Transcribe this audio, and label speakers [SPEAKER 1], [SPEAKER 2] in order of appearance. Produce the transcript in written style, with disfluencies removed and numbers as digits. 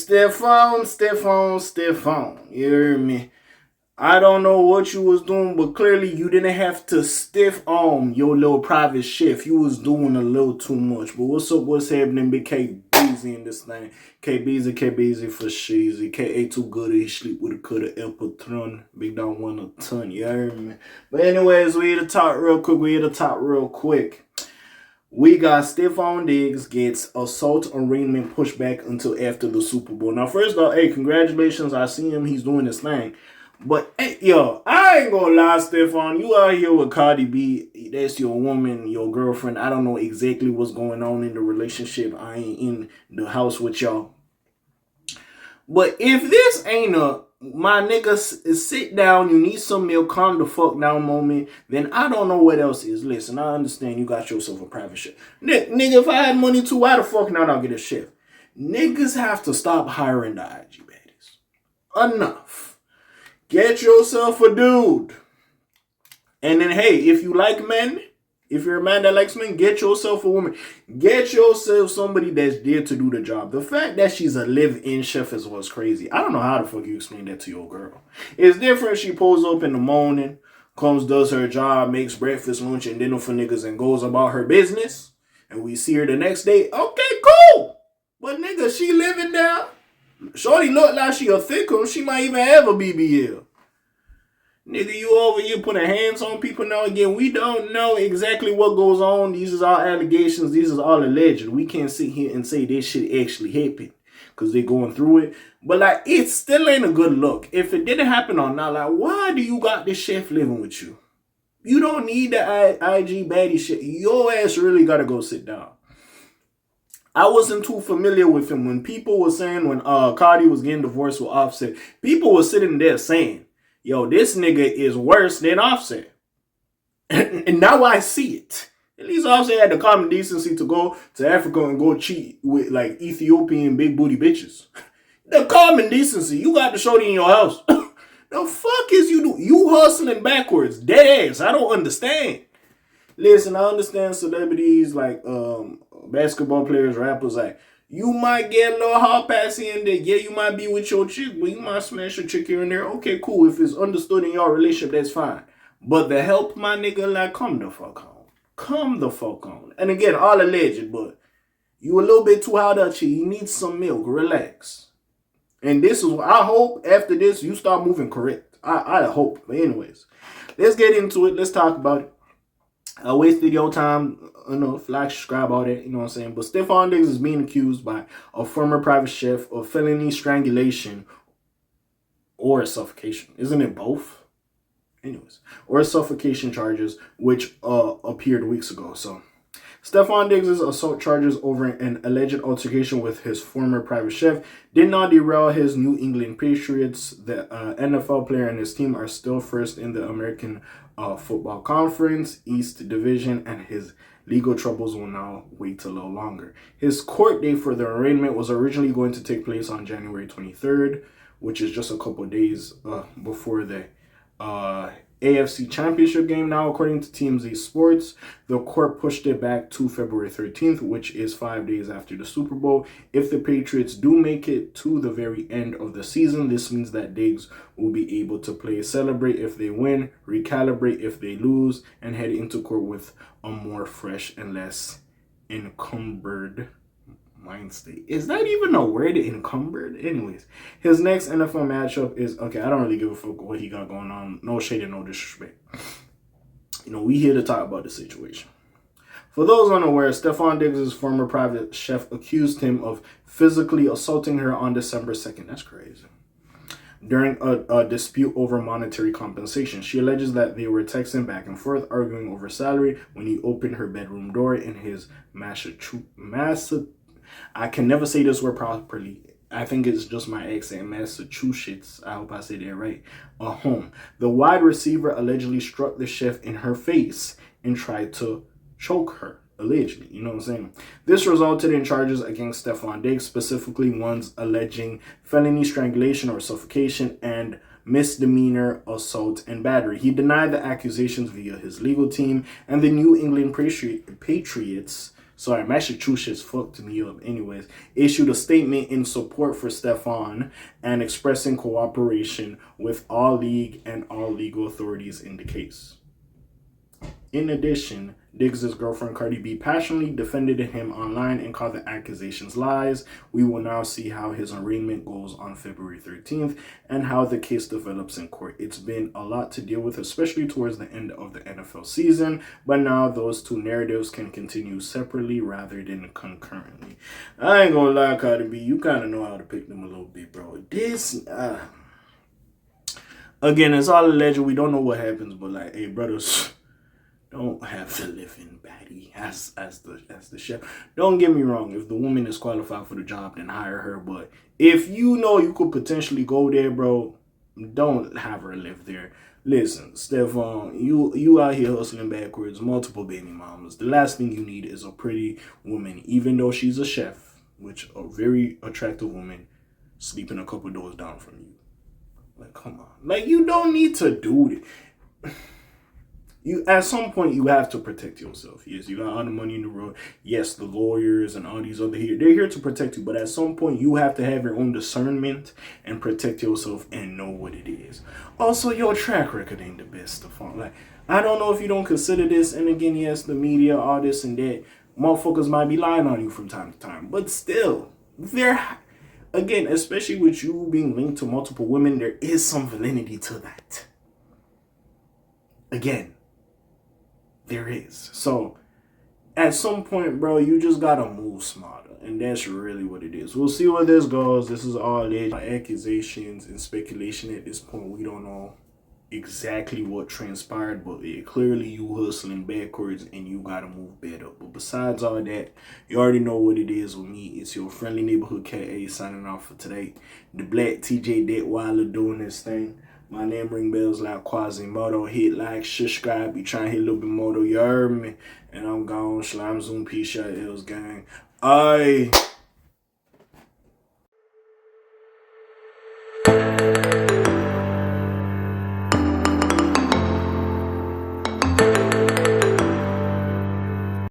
[SPEAKER 1] Stefon. You hear me? I don't know what you was doing, but clearly you didn't have to stiff on your little private chef. You was doing a little too much. But what's up? What's happening? Big K Beezy in this thing. K Beezy for sheezy. K.A. too good. He sleep with a cut of Imperfectly. Big dog want a ton. You heard me? But anyways, we here to talk real quick. We got Stefon Diggs gets assault arraignment pushed back until after the Super Bowl. Now, first off, hey, congratulations. I see him. He's doing his thing. But, hey, yo, I ain't gonna lie, Stefon. You out here with Cardi B. That's your woman, your girlfriend. I don't know exactly what's going on in the relationship. I ain't in the house with y'all. But if this ain't my nigga, sit down, you need some milk, calm the fuck down moment, then I don't know what else is. Listen, I understand you got yourself a private chef. Nigga, if I had money too, why the fuck not I'll get a chef? Niggas have to stop hiring the IG baddies. Enough. Get yourself a dude. And then, hey, if you like men, if you're a man that likes men, get yourself a woman. Get yourself somebody that's there to do the job. The fact that she's a live-in chef is what's crazy. I don't know how the fuck you explain that to your girl. It's different. She pulls up in the morning, comes, does her job, makes breakfast, lunch, and dinner for niggas, and goes about her business. And we see her the next day. Okay, cool. But nigga, she living there. Shorty look like she a thicker. She might even have a BBL. Nigga, you over here putting hands on people now again. We don't know exactly what goes on. These is all allegations. These is all alleged. We can't sit here and say this shit actually happened because they're going through it. But, like, it still ain't a good look. If it didn't happen or not, like, why do you got this chef living with you? You don't need the IG baddie shit. Your ass really got to go sit down. I wasn't too familiar with him. When people were saying when Cardi was getting divorced with Offset, people were sitting there saying, yo, this nigga is worse than Offset. And now I see it. At least Offset had the common decency to go to Africa and go cheat with, like, Ethiopian big booty bitches. The common decency. You got the shorty in your house. The fuck is you do? You hustling backwards. Dead ass. I don't understand. Listen, I understand celebrities like basketball players, rappers, like, you might get a little hot pass here and there. Yeah, you might be with your chick, but you might smash a chick here and there. Okay, cool. If it's understood in your relationship, that's fine. But the help, my nigga, like, come the fuck on. Come the fuck on. And again, all alleged, but you a little bit too hot up here. You need some milk. Relax. And this is what I hope after this you start moving correct. I hope. But anyways, let's get into it. Let's talk about it. I wasted your time, like, subscribe, all that, you know what I'm saying? But Stefon Diggs is being accused by a former private chef of felony strangulation or suffocation. Isn't it both? Anyways, or suffocation charges, which appeared weeks ago. So, Stefon Diggs' assault charges over an alleged altercation with his former private chef did not derail his New England Patriots. The NFL player and his team are still first in the American Football Conference East Division, and his legal troubles will now wait a little longer. His court date for the arraignment was originally going to take place on January 23rd, which is just a couple days before the AFC Championship game. Now, according to TMZ Sports, the court pushed it back to February 13th, which is 5 days after the Super Bowl. If the Patriots do make it to the very end of the season, this means that Diggs will be able to play, celebrate if they win, recalibrate if they lose, and head into court with a more fresh and less encumbered mind state. Is that even a word, encumbered? Anyways, his next NFL matchup is, okay, I don't really give a fuck what he got going on. No shade and no disrespect. We here to talk about the situation. For those unaware, Stefon Diggs' former private chef accused him of physically assaulting her on December 2nd. That's crazy. During a dispute over monetary compensation. She alleges that they were texting back and forth, arguing over salary when he opened her bedroom door in his I can never say this word properly. I think it's just my accent. Massachusetts. I hope I said that right. A home. The wide receiver allegedly struck the chef in her face and tried to choke her. Allegedly. You know what I'm saying? This resulted in charges against Stefon Diggs, specifically ones alleging felony strangulation or suffocation and misdemeanor assault and battery. He denied the accusations via his legal team, and the New England Patriots Sorry, Massachusetts fucked me up. Anyways, issued a statement in support for Stefon and expressing cooperation with all league and all legal authorities in the case. In addition, Diggs' girlfriend Cardi B passionately defended him online and called the accusations lies. We will now see how his arraignment goes on February 13th and how the case develops in court. It's been a lot to deal with, especially towards the end of the NFL season, but now those two narratives can continue separately rather than concurrently. I ain't gonna lie, Cardi B, you kind of know how to pick them a little bit, bro. Again, it's all alleged. We don't know what happens, but like, hey, brothers, don't have to live in baddie as the chef. Don't get me wrong. If the woman is qualified for the job, then hire her. But if you know you could potentially go there, bro, don't have her live there. Listen, Stefon, you out here hustling backwards, multiple baby mamas. The last thing you need is a pretty woman, even though she's a chef, which a very attractive woman, sleeping a couple doors down from you. Like, come on. Like, you don't need to do it. You at some point you have to protect yourself. Yes, you got all the money in the world. Yes, the lawyers and all these other here, they're here to protect you. But at some point you have to have your own discernment and protect yourself and know what it is. Also, your track record ain't the best, Stefon. Like, I don't know if you don't consider this, and again, yes, the media, all this and that, motherfuckers might be lying on you from time to time. But still, again, especially with you being linked to multiple women, there is some validity to that. Again, there is. So, at some point, bro, you just gotta move smarter. And that's really what it is. We'll see where this goes. This is all accusations and speculation at this point. We don't know exactly what transpired, but clearly you hustling backwards and you gotta move better. But besides all that, you already know what it is with me. It's your friendly neighborhood K.A. signing off for today. The Black TJ Detweiler doing this thing. My name ring bells like Quasimodo. Hit like, subscribe. You trying to hit a little bit more, though. You heard me. And I'm gone. Slime Zoom. Peace out, L's gang. Aye.